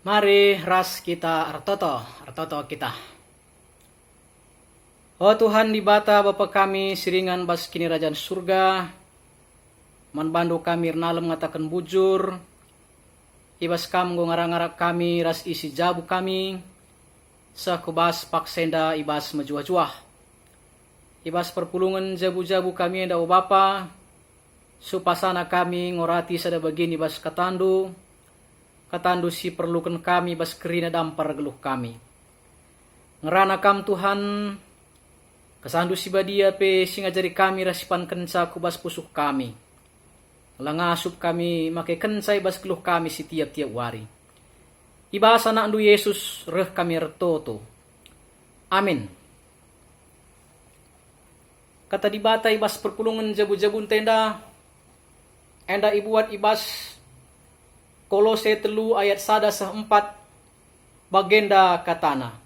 Mari ras kita artoto kita. Oh Tuhan di bata Bapa kami siringan bas kini rajaan surga. Man bandu kami nalem ngatakan bujur. Ibas kam go ngarang-ngarang kami ras isi jabu kami. Sa kubas paksenda ibas majuah-juah. Ibas perpulungan jabu-jabu kami enda o Bapa. Supasana kami ngorati sada bagini ibas katandu. Katandu si perlukan kami bas kerina dampar geluh kami. Ngerana kam Tuhan kasandu si badia pe singajari kami rasipan kenca kubas pusuk kami. Langasup kami make kensai bas geluh kami si tiap-tiap wari. Ibasa na andu Yesus reh kami retoto. Amin. Kata dibata ibas perpulungan jabu-jabun tenda. Enda ibuat ibas Kolose 3 ayat 1-4 bagenda katana.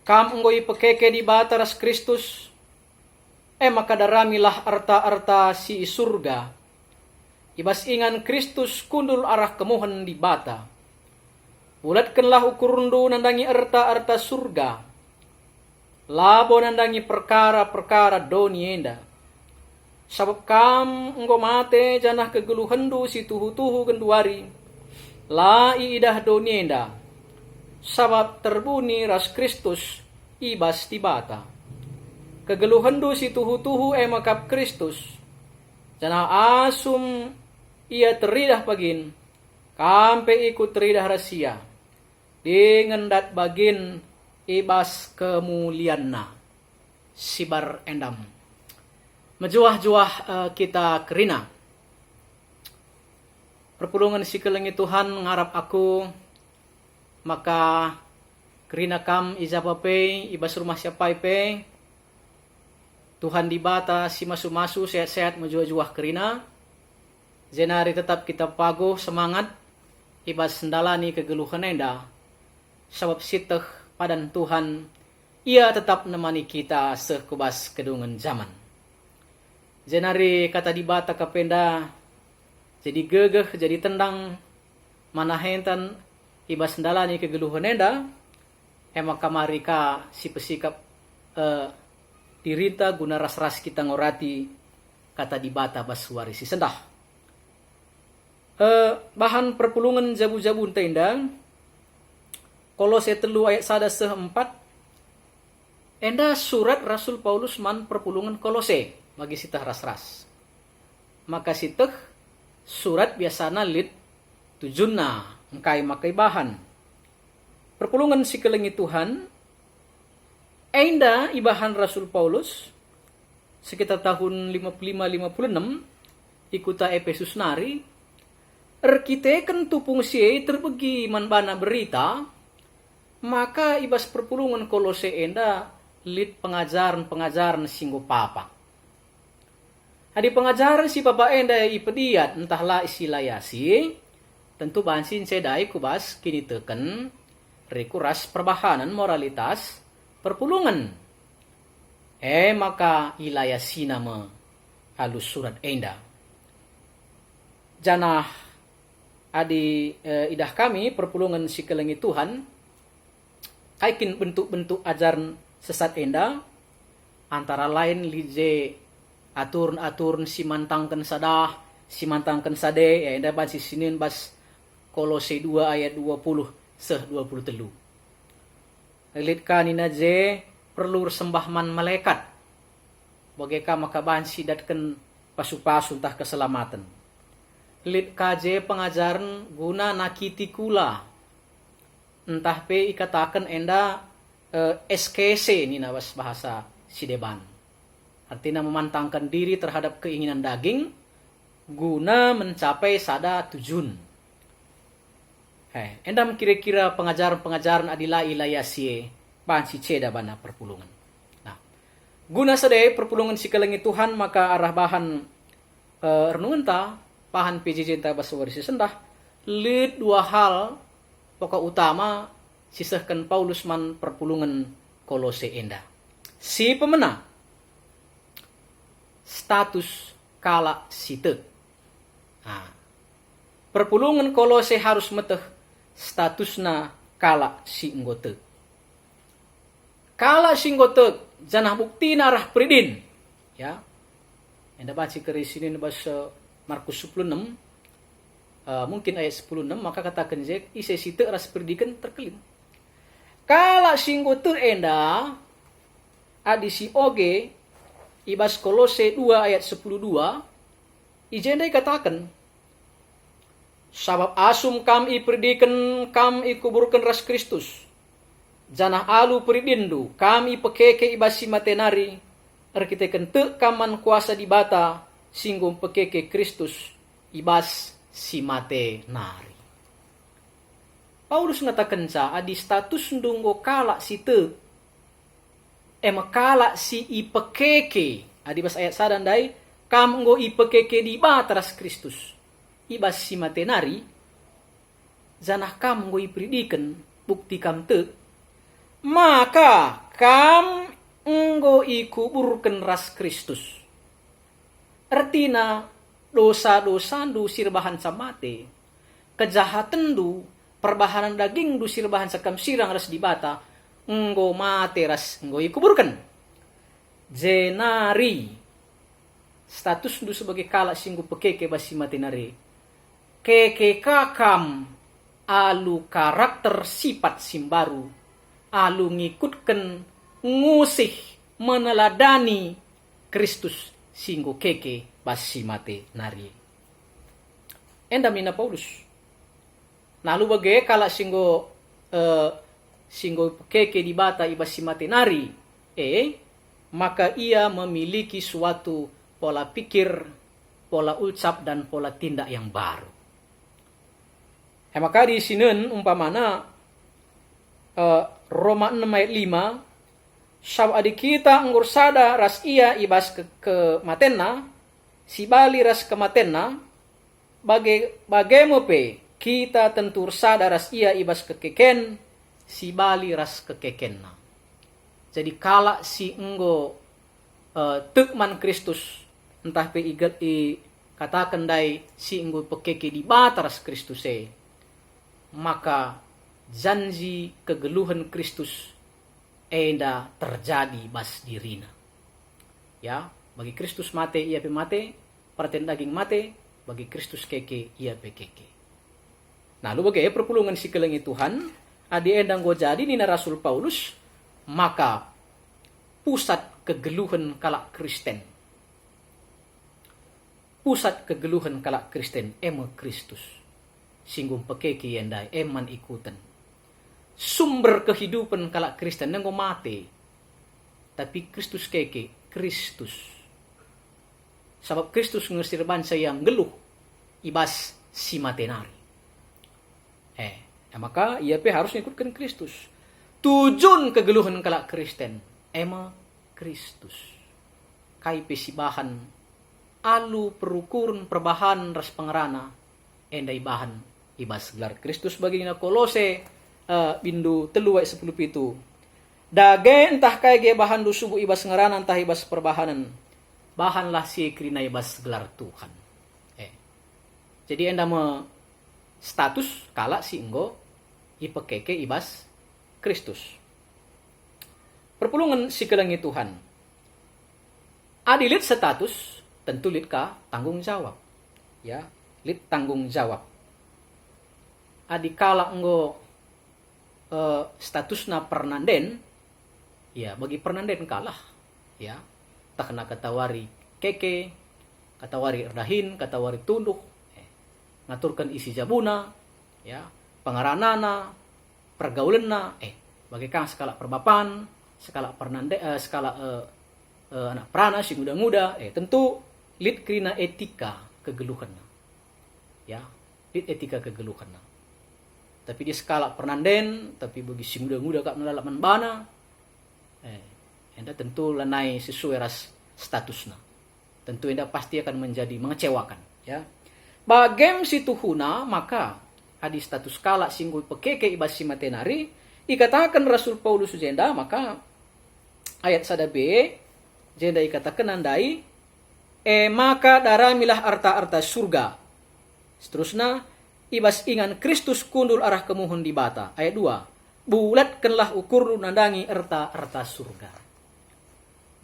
Kam unggoy pekeke di bataras Kristus, makadaramilah arta-arta si surga. Ibas ingan Kristus kundul arah kemuhan di bata. Ulatkanlah ukurundu nandangi arta-arta surga. Labo nandangi perkara-perkara donienda. Sabab kam enggo mate janah kegeluhendu si tuhu-tuhu genduari. La iidah donienda. Sabab terbuni ras Kristus ibas tibata. Kegeluhendu si tuhu-tuhu makap Kristus. Janah asum ia teridah pagin. Kampe ikut teridah rahasia. Dengan dat bagin ibas kemulianna. Sibar endam. Mejuah-juah kita kerina. Perpulungan si kelengi Tuhan ngarap aku. Maka kerina kam ijapa pe ibas rumah siapa pe. Tuhan di bata si masu-masu sehat-sehat mejuah-juah kerina. Jenari tetap kita pago semangat. Ibas sendalani kegeluhan enda. Sebab siteh padan Tuhan. Ia tetap nemani kita sekubas kedungan zaman. Jenari kata di bata kapenda. Jadi gegeh, jadi tendang. Manahentan ibas sendalani kegeluhan enda. Emak kamarika si pesikap dirita guna ras-ras kita ngorati kata di bata basuari si sendah. Bahan perpulungan jabu-jabu tenda. Kolose 3 ayat 1-4. Enda surat Rasul Paulus man perpulungan Kolose. Bagi sitah ras-ras. Maka siteh surat biasana lid tujunna. Makai bahan. Perpulungan si kelengi Tuhan. Enda ibahan Rasul Paulus. Sekitar tahun 55-56. Ikuta Efesus nari. Erkite kan tupung siye terbegi manbana berita. Maka ibas perpulungan Kolose enda lid pengajaran singgo papa. Adi pengajaran si papa enda ipediat entahlah isilayasi. Tentu bansin sedai kubas kini teken rekuras perbahanan moralitas perpulungan. Maka ilayasi nama halus surat enda. Janah adi idah kami perpulungan si kelengi Tuhan. Kaikin bentuk-bentuk ajaran sesat enda. Antara lain lije aturn si mantangkan sadah, si mantangkan sade, ya enda ban si sinin bas Kolose 2 ayat 20 seh 23. Lilit kanina je perlu sembahman malaikat. Bageka maka ban si datken pasu-pasu entah keselamatan. Lilit kaje pengajaran guna nakiti kula. Entah pe ikatakan enda SKC ni nawas bahasa sideban. Artinya memantangkan diri terhadap keinginan daging guna mencapai sada tujuan. Endam kira-kira pengajaran-pengajaran adila ilayasye bansi ceda bana perpulungan. Nah, guna sedai perpulungan si kelengi Tuhan maka arah bahan renungan ta bahan PJJ ta basuari si sendah lid 2 hal pokok utama sisahkan Paulus man perpulungan Kolose enda. Si pemenang status kala site. Perpulungan Kolose harus meteh statusna kala si nggote. Kala si nggote janah bukti narah pridin. Ya. Enda baca ke sini bahasa Markus 16. Mungkin ayat 16 maka katakan je ise site ras pridikan terkelin. Kala si nggote enda adi si oge ibas Kolose 2 ayat 12 ijendai katakan sabab asum kam ipridikan kam ikuburkan ras Kristus. Janah alu pridindu kam ipekeke ibasi matenari arkiteken te kaman kuasa di bata singgum pekeke Kristus ibas si matenari. Paulus ngatakan sa adi status ndunggo kala si te kala si ipekeke adi bas ayat sadan dai kam nggo ipekeke di bata ras Kristus ibas si matenari janah kam nggo ipridikan bukti kam te maka kam nggo ikuburkan ras Kristus. Artina dosa-dosa du sirbahan samate, kejahatan du perbahanan daging du sirbahan sakam sirang ras di bata nggo mate ras nggo ikuburkan. Jenari status du sebagai kala singgu pekeke basi matenari. Keke kakam alu karakter sifat simbaru alu ngikutkan ngusih meneladani Kristus singgo keke basi mate nari. Enda mina Paulus. Nalu bage kala singgo keke di bata ibasi mate nari. Maka ia memiliki suatu pola pikir, pola ucap dan pola tindak yang baru. Maka di sini umpamana Roma 6 ayat 5 sab adi kita nggur sada ras ia ibas ke matenna si bali ras ke matenna bagemo pe kita tentur sada ras ia ibas ke keken si bali ras ke kekenna. Jadi kala si enggo tekman Kristus entah pe igat katakan dai si enggo pekeke di bataras Kristus maka janji kegeluhan Kristus enda terjadi bas dirina. Ya, bagi Kristus mate ia pe mate, parten daging mate, bagi Kristus keke ia pe keke. Nah, lu bagi perpulungan si kelengi Tuhan, adi endang go jadi nina Rasul Paulus, maka pusat kegeluhan kalak Kristen. Pusat kegeluhan kalak Kristen ema Kristus. Singgum pekeke yendai eman ikutan. Sumber kehidupan kalak Kristen nenggo mate. Tapi Kristus keke, Kristus. Sebab Kristus ngesir bangsa yang geluh ibas si matenari. Maka ia pe harus ikutkan Kristus. Tujuan kegeluhan kalak Kristen ema Kristus. Kai pe si bahan alu perukurun perbahan ras pengerana endai bahan ibas gelar Kristus bagina Kolose bindu 3:10 pitu. Dage entah kai ge bahan du subuh ibas ngerana entah ibas perbahanan. Bahanlah si krina ibas gelar Tuhan. Jadi enda me status kala si enggo ipekeke ibas Kristus. Perpulungan si kelengi Tuhan. Adilit status tentu lit ka tanggung jawab. Ya, lit tanggung jawab. Adikala enggo statusna pernanden, ya bagi pernanden kalah, ya tak kena katawari keke, katawari erdahin, katawari tunduk, ngaturkan isi jabuna, ya pengaranana, pergaulenna, bagi kang skala perbapan, skala pernande, skala anak prana si muda-muda, tentu lit krina etika kegeluhan, ya lit etika kegeluhan. Tapi di skala pernanden, tapi bagi si muda-muda kak melalaman bana, enda tentu lanai sesuai ras statusna. Tentu enda pasti akan menjadi mengecewakan. Ya, bagem si tuhuna maka adi status kala singgul pekeke ibas si matenari, ikatakan Rasul Paulus jenda maka ayat sada B jenda ikatakan andai maka daramilah arta-arta surga. Seterusnya ibas ingan Kristus kundul arah kemuhun di bata. Ayat 2. Bulatkanlah ukur nandangi erta surga.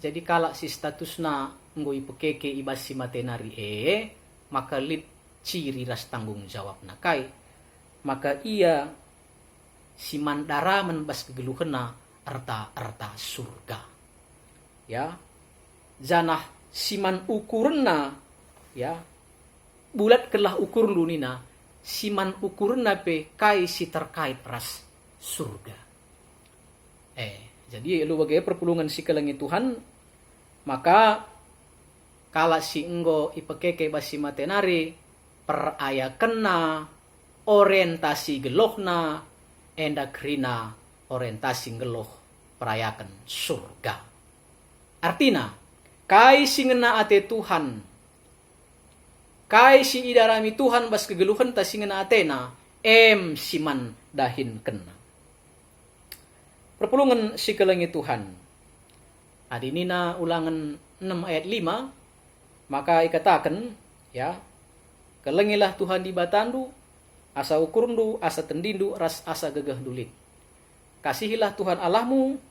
Jadi kala si statusna ngoi pekeke ibas si matenari maka lid ciri ras tanggung jawab nakai. Maka ia si mandara menbas kegeluhena erta surga. Ya. Janah siman ukurna ya. Bulatkanlah ukur lunina siman ukurna pe kai si terkait ras surga. Jadi lu bagai perpulungan si kelengi Tuhan, maka kala si enggo ipekeke basi matenari peraya kena orientasi gelohna endakrina orientasi geloh perayakan surga. Artina kai si ngena ate Tuhan, kai si idarami Tuhan bas kegeluhan ta si ngena atena siman dahin kena. Perpulungan si kelengi Tuhan. Adinina ulangan 6 ayat 5. Maka ikatakan, ya, kelengilah Tuhan di batandu, asa ukurundu, asa tendindu, ras asa gegah dulit. Kasihilah Tuhan Allahmu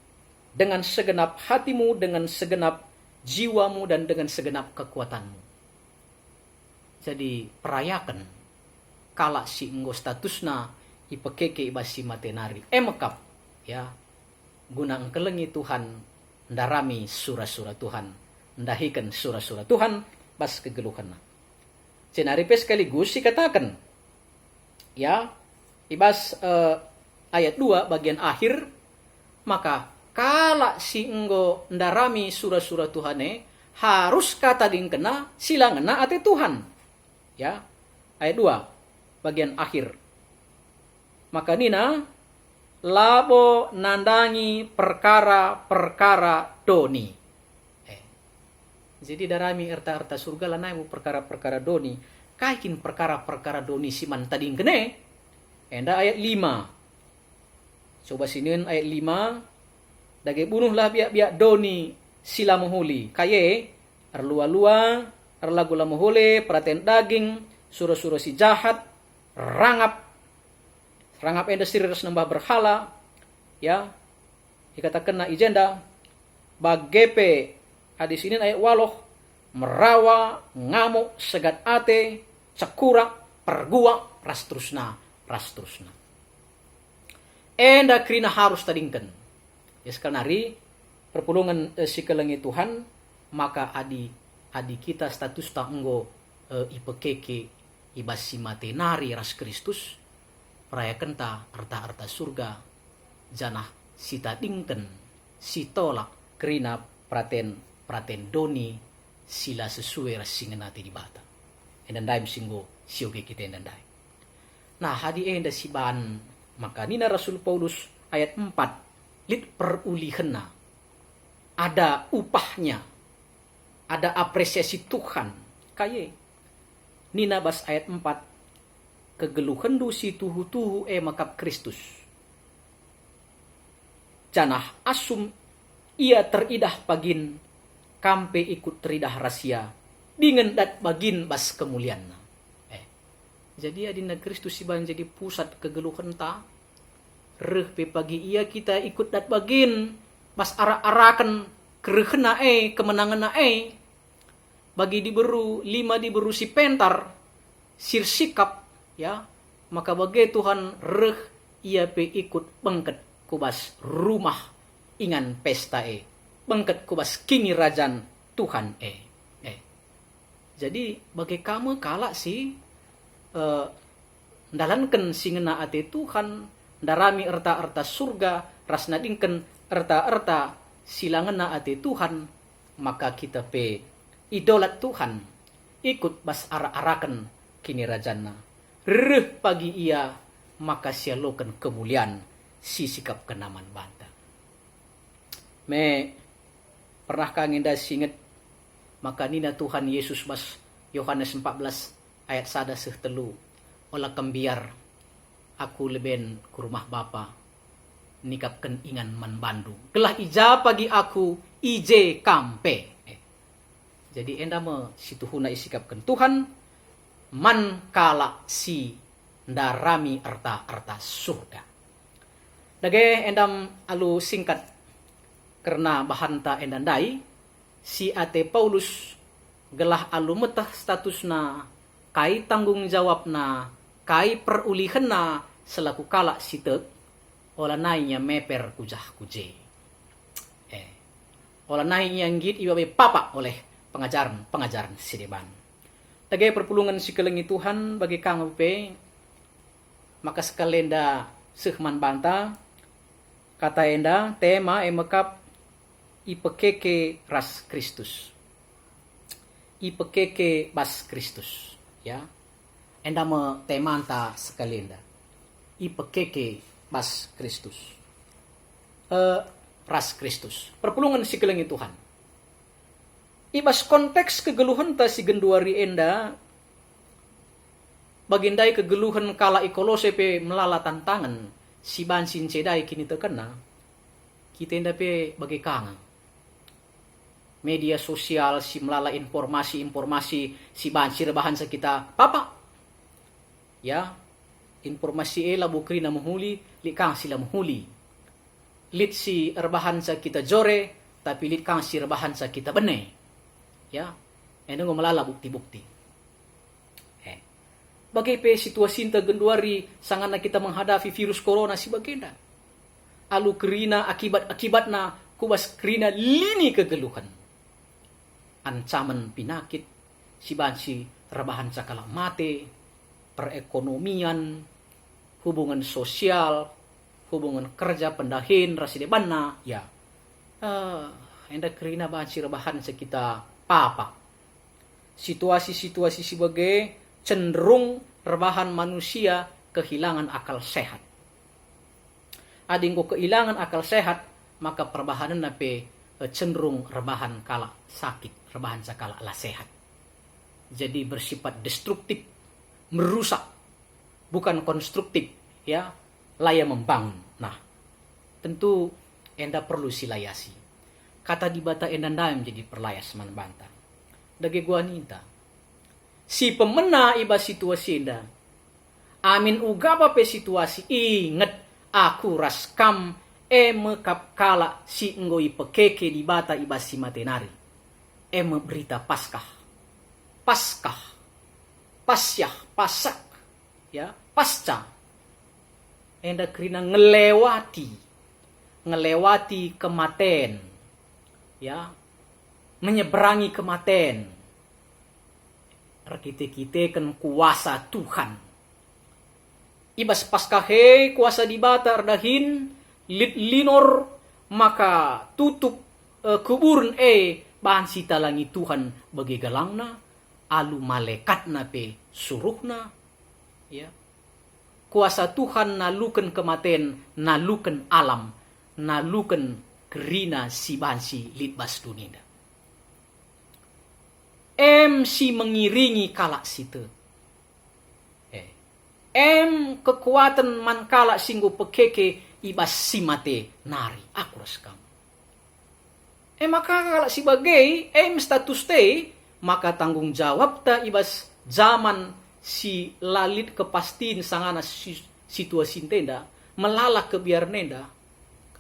dengan segenap hatimu, dengan segenap jiwamu, dan dengan segenap kekuatanmu. Jadi, perayakan, kala si enggo statusna, ipekeke ibasi matenari. Mekap, ya, gunang kelengi Tuhan, ndarami surah-surah Tuhan. Ndahikan surah-surah Tuhan bas kegeluhan. Cenaripe sekaligus dikatakan ya ibas ayat 2 bagian akhir, maka kala si enggo ndarami surah-surah Tuhane harus kata dingkena sila ngena ate Tuhan. Ya. Ayat 2 bagian akhir. Maka nina labo nandangi perkara-perkara doni. Jadi darami erta surga lanai mu perkara-perkara doni. Kaikin perkara-perkara doni siman tading kene. Enda ayat 5. Coba sinin ayat 5. Dage bunuhlah biak-biak doni sila muhuli. Kaye erlua-lua erlagula muhule perhatian daging suro-suro si jahat rangap enda siriras nambah berhala ya. Dikatakan na ijenda bagepe hadis ini ayat waloh merawa ngamuk segat ate cekurak pergua ras terusna. Enda krina harus tadingken. Ya sekanari perpulungan si kelengi Tuhan maka adi kita status ta enggo ipekeke ibasi matenari ras Kristus perayakan ta arta surga janah si tadingken si tolak krina praten doni sila sesuai rasingan nati di bata. Endandai singgo sioge kita endandai. Nah hadi enda si ban maka nina Rasul Paulus ayat 4 lit perulihena ada upahnya, ada apresiasi Tuhan. Kaye nina bas ayat 4 kegeluhendu si tuhu makap Kristus. Janah asum ia teridah pagin kampe ikut teridah rahasia dengan dat bagin bas kemuliaan. Jadi adina Kristus siban jadi pusat kegeluhan ta. Reh pe pagi ia kita ikut dat bagin bas ara-arakan kerehna kemenangan bagi diberu 5 diberu si pentar sir sikap ya maka bagi Tuhan reh ia pe ikut bengket kubas rumah ingan pesta bengket kubas kini rajan Tuhan Jadi bagi kamu kala si ndalanken singena ate Tuhan darami erta surga rasna dingken erta silangena ate Tuhan maka kita pe idolat Tuhan ikut bas ara-arakan kini rajana reh pagi ia maka sialokan kemuliaan si sikap kenaman banta. Pernah kanginda singet maka nina Tuhan Yesus bas Yohanes 14 ayat 1 telu olah kembiar aku leben ke rumah Bapa nikapkan ingan man bandu kelah ija pagi aku ije kampe. Jadi enda me situhuna isikapkan Tuhan man kala si ndarami arta surga. Dage endam alu singkat karena bahanta endandai si ate Paulus gelah alu metah statusna kai tanggung jawabna kai perulihanna selaku kala sitek ola nainya meper kujah kuje. Ola nainya ngit ibabe papa oleh pengajaran sideban. Dage perpulungan si kelengi Tuhan bagi kang upe maka sekalenda sehman banta kata enda tema emekap ipekeke ras Kristus. Ipekeke bas Kristus, ya. Enda me temanta sekalenda. Ipekeke bas Kristus. Ras Kristus. Perpulungan si kelengi Tuhan. Ibas konteks kegeluhan ta si genduari enda bagindai kegeluhan kala ikolose pe melala tantangan si bansin cedai kini terkena kita enda pe bagi kangen media sosial si melala informasi si bansi rebahan kita papa ya informasi ela bukrina muhuli li kang sila muhuli lit si rebahan kita jore tapi lit kang si rebahan kita bene ya enda melala bukti-bukti. Bagai pe situasi genduari sangana kita menghadapi virus corona si bagenda. Alu kerina akibatna kubas kerina lini kegeluhan. Ancaman pinakit si bansi rebahan sakala mate, perekonomian, hubungan sosial, hubungan kerja pendahin rasidebanna ya. Enda kerina bansi rebahan sekita papa. Situasi-situasi sebagai cenderung rebahan manusia kehilangan akal sehat. Adingko kehilangan akal sehat, maka perbahanan nape cenderung rebahan kala sakit, rebahan sakala lah sehat. Jadi bersifat destruktif, merusak, bukan konstruktif, ya, laya membangun. Nah, tentu enda perlu silayasi. Kata di bata enda ndaim jadi perlayas man banta. Dage gua ninta. Si pemena iba situasi enda. Amin ugapa pe situasi inget aku raskam mekap kala si ngoi pekeke di bata iba si matenari. Berita paskah. Pasyah, pasak. Ya, pasca. Enda kerina ngelewati kematen. Ya. Menyeberangi kematen. Kita kan kuasa Tuhan. Ibas paskahe kuasa dibata ardahin lit linor maka tutup kuburun bahan sita langi Tuhan bagi galangna alu malekatna pe suruhna ya. Kuasa Tuhan nalukan kematen nalukan alam nalukan kerina si bansi lit bas dunia. Si mengiringi kalak situ. Kekuatan man kalak singgu pekeke ibas si mate nari. Aku raskam. Maka kalak si bagai, status te, maka tanggung jawab ta ibas zaman si lalit kepastiin sangana situasi tenda, melalak kebiar nenda.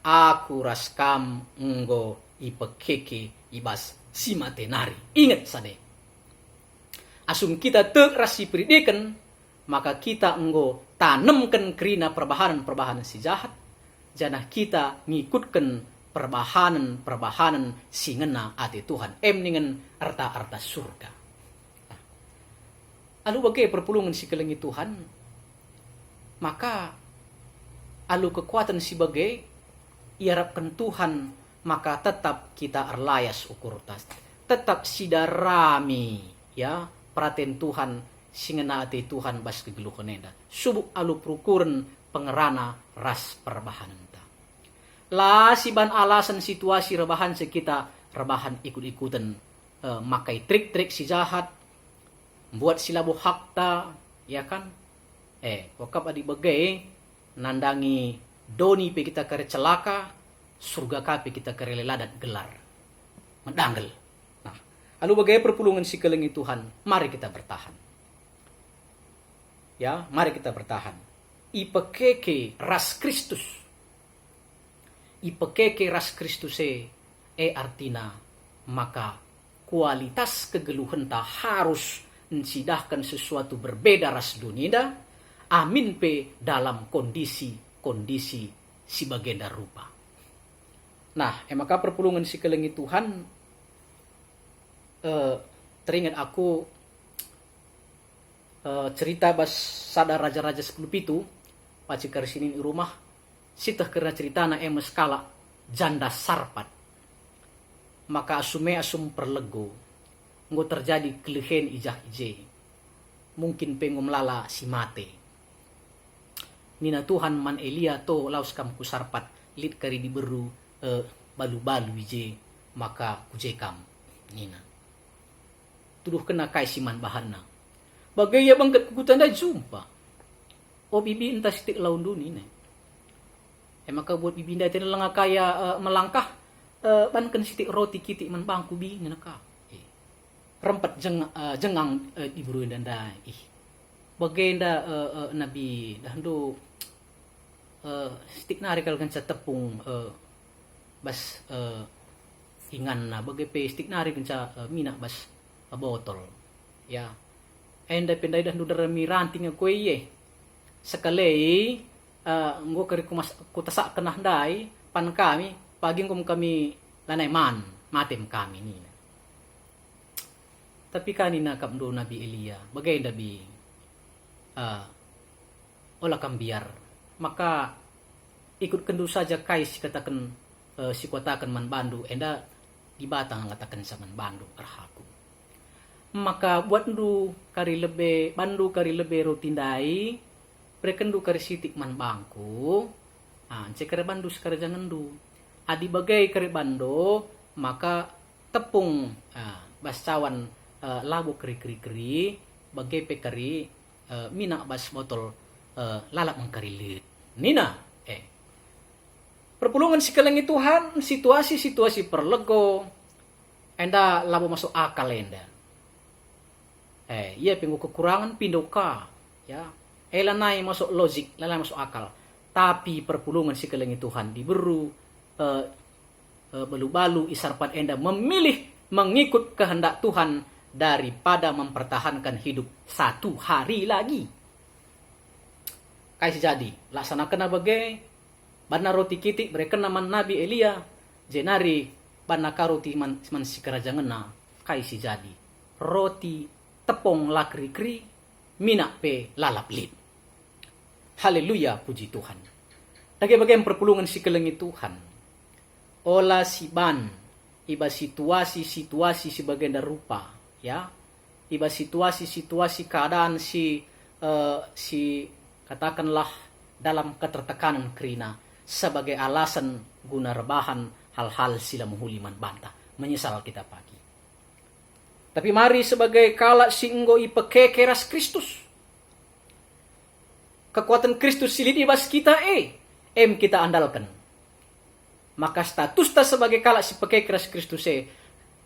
Aku raskam nggo ipekeke ibas si mate nari. Ingat sade. Asum kita rasi pendidikan, maka kita enggo tanamkan kerina perbahanan si jahat. Janah kita ngikutkan perbahanan si ngena ati Tuhan. Ningen arta surga. Alu bagai perpulungan si kelengi Tuhan, maka alu kekuatan si bagai iarapkan Tuhan, maka tetap kita arlayas ukur tas. Tetap sidarami, ya. Perhatian Tuhan singena ati Tuhan bas kegeluhan enda subuk alu perukuran pengerana ras perbahanan ta la siban alasan situasi rebahan sekita rebahan ikut-ikutan makai trik-trik si jahat buat silabu hakta ya kan wakap adi bagai nandangi doni pe kita kare celaka surga kape kita kare leladat gelar mendanggel. Lalu bagaimana perpulungan si kelengi Tuhan? Mari kita bertahan. Ya, mari kita bertahan. Ipekeke ras Kristus. Ipekeke ras Kristus artina maka kualitas kegeluhan ta harus mensidahkan sesuatu berbeda ras dunia. Amin pe dalam kondisi si bagenda rupa. Nah, maka perpulungan si kelengi Tuhan teringat aku cerita bas sada raja-raja 10 pitu pacikar sini di rumah sitah kena ceritana skala janda sarpat maka asum perlego nggo terjadi kelehen ijah ije mungkin pengum lala si mate nina Tuhan man Elia to laus kam ku sarpat lit kari diberu balu-balu ije maka kujekam nina tuduh kena kai siman bahanna bagai ya bangkat kukutan dah jumpa oh bibi entah sitik laun dunia maka buat bibi nda tena langa kaya melangkah bankan sitik roti kitik man bangku bi naka rempet jengang diburu dan dah bagai nda nabi dah ndo sitik nari kal kanca tepung bas ingan na bagai pe sitik nari kanca mina bas botol ya enda pendai dah nudar miranting ko ye sekali nggo kari ku tasak kenah dai pan kami pagi kami lanai matem kami ni tapi kanina kam do nabi Elia bagai nabi olah kambiar maka ikut kendu saja kai si katakan si katakan man bandu enda di batang katakan sa man bandu arhaku maka buat ndu kari lebe bandu kari lebe rotindai prekendu kari sitik man bangku cekare bandu sekare jangan du adi bagai kari bando maka tepung bas cawan labu keri bagai pekari mina bas botol lalap mengkari lit nina perpulungan si kelengi Tuhan situasi perlego enda labu masuk akal enda iya penggu kekurangan pindoka ya lanai masuk logik lanai masuk akal tapi perpulungan si kelengi Tuhan diberu balu-balu isarpan enda memilih mengikut kehendak Tuhan daripada mempertahankan hidup satu hari lagi kaisi jadi laksanakan bagai bana roti kitik bereken naman Nabi Elia jenari bana karoti man si kerajangena kaisi jadi roti tepung lakri-kri mina pe lalap lit haleluya puji Tuhan bagai perpulungan si kelengi Tuhan ola siban iba situasi sebagai rupa ya iba situasi keadaan si katakanlah dalam ketertekanan kerina sebagai alasan guna rebahan hal-hal sila muhuliman bantah menyesal kita pagi tapi mari sebagai kala singgo ipekeke ras Kristus kekuatan Kristus silit ibas kita kita andalkan maka status ta sebagai kala si pekeke ras Kristus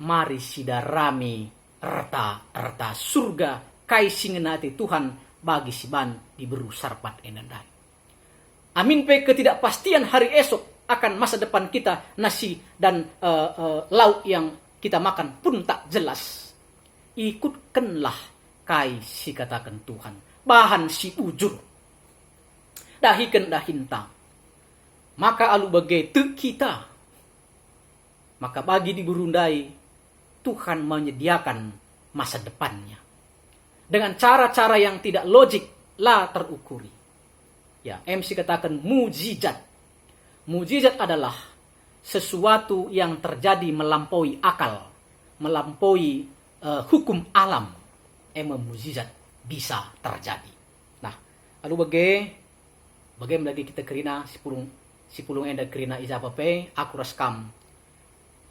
mari sidarami rata surga kai singenati Tuhan bagi siban diberu sarpat enandai amin pe ketidakpastian hari esok akan masa depan kita nasi dan lauk yang kita makan pun tak jelas ikutkanlah kai si katakan Tuhan bahan si ujur dahikan dahinta maka alu bagai te kita maka bagi diberundai Tuhan menyediakan masa depannya dengan cara-cara yang tidak logik lah terukuri ya MC katakan mujizat adalah sesuatu yang terjadi melampaui akal melampaui hukum alam mujizat bisa terjadi nah lalu bagaimana lagi kita kerina si pulung enda kerina izapape aku raskam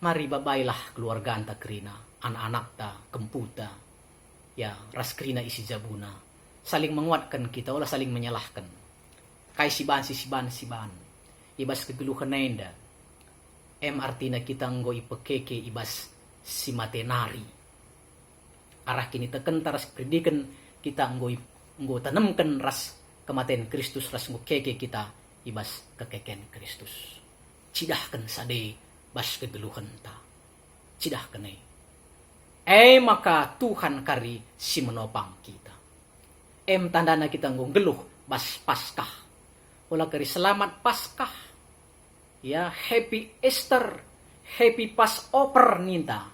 mari babailah keluarga anta kerina anak-anak ta kemputa ya ras kerina isi jabuna saling menguatkan kita olah saling menyalahkan kai siban ibas kegeluhan enda artina kita nggo ipekeke ibas si matenari arah kini teken taras pendidikan kita nggo nggo tanemken ras kematian Kristus ras nggo keke kita ibas kekeken Kristus. Cidahken sade bas kegeluhan ta. Cidahken maka Tuhan kari si menopang kita. Tandana kita nggo geluh bas Paskah. Ulah kari selamat Paskah. Ya, happy Easter, happy Passover ninta.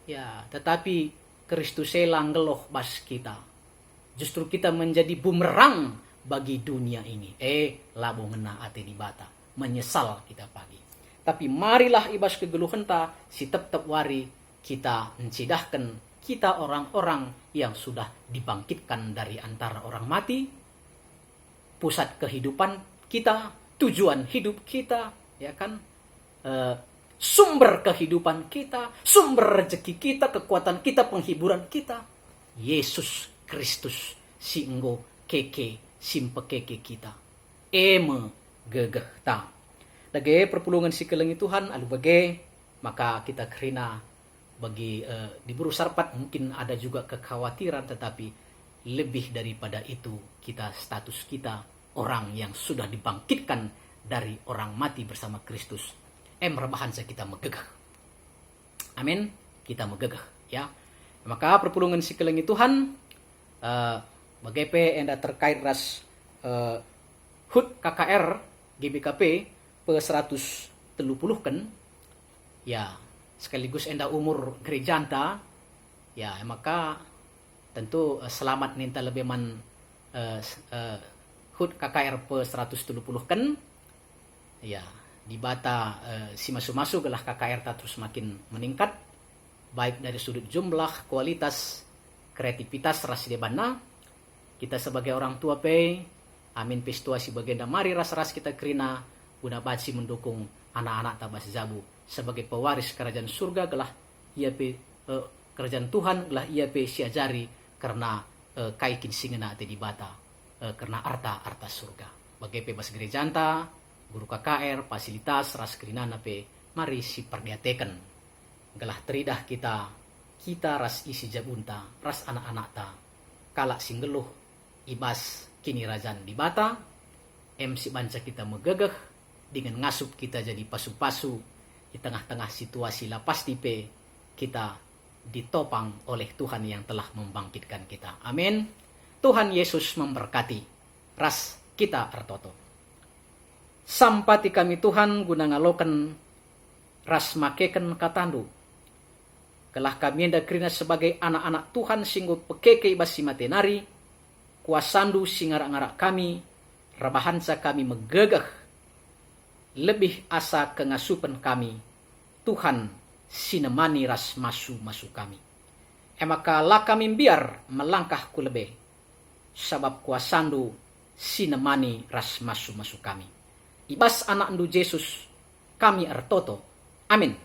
Ya, tetapi Kristus elang geloh bas kita. Justru kita menjadi bumerang bagi dunia ini. Labo ngena ate di bata. Menyesal kita pagi. Tapi marilah ibas kegeluhan ta, si tep wari kita mencidahkan kita orang-orang yang sudah dibangkitkan dari antara orang mati. Pusat kehidupan kita, tujuan hidup kita, ya kan? Sumber kehidupan kita, sumber rezeki kita, kekuatan kita, penghiburan kita. Yesus Kristus si enggo keke simpekeke kita. Gegeh ta. Dage perpulungan si kelengi Tuhan alu bage maka kita kerina bagi diburu sarpat mungkin ada juga kekhawatiran, tetapi lebih daripada itu kita status kita orang yang sudah dibangkitkan dari orang mati bersama Kristus. Rebahan saya kita megegah. Amin. Kita megegah ya. Maka perpulungan si kelengi Tuhan bagepe enda terkait ras HUT KKR GBKP pe 130 kan ya, sekaligus enda umur gereja anta ya, maka tentu selamat ninta lebih man HUT KKR pe 130 kan ya, di bata si masu-masu gelah KKR ta terus makin meningkat baik dari sudut jumlah, kualitas, kreativitas ras debana. Kita sebagai orang tua amin pestuasi bagenda mari ras-ras kita kerina guna basi mendukung anak-anak tabas zabu sebagai pewaris kerajaan surga gelah ia kerajaan Tuhan gelah ia siajari karena kaikin singena ate di bata karena arta surga. Bagai bas gereja anta, guru KKR, fasilitas ras kerina mari si perdiateken gelah teridah kita ras isi jabunta ras anak-anak ta kalak singgeluh ibas kini rajan di bata si banca kita megegeh dengan ngasup kita jadi pasu-pasu di tengah-tengah situasi lapas tipe kita ditopang oleh Tuhan yang telah membangkitkan kita. Amin. Tuhan Yesus memberkati ras kita artoto. Sampati kami Tuhan guna ngaloken ras makeken katandu. Kelah kami enda kerina sebagai anak-anak Tuhan singgo pekeke ibas simatenari kuasandu singarak-ngarak kami, rabahansa kami megegeh, lebih asa kengasupan kami, Tuhan sinemani ras masu kami. Maka lah kami biar melangkah ku lebe, sabab kuasandu sinemani ras masu kami. Ibas anak ndu Yesus, kami ertoto. Amin.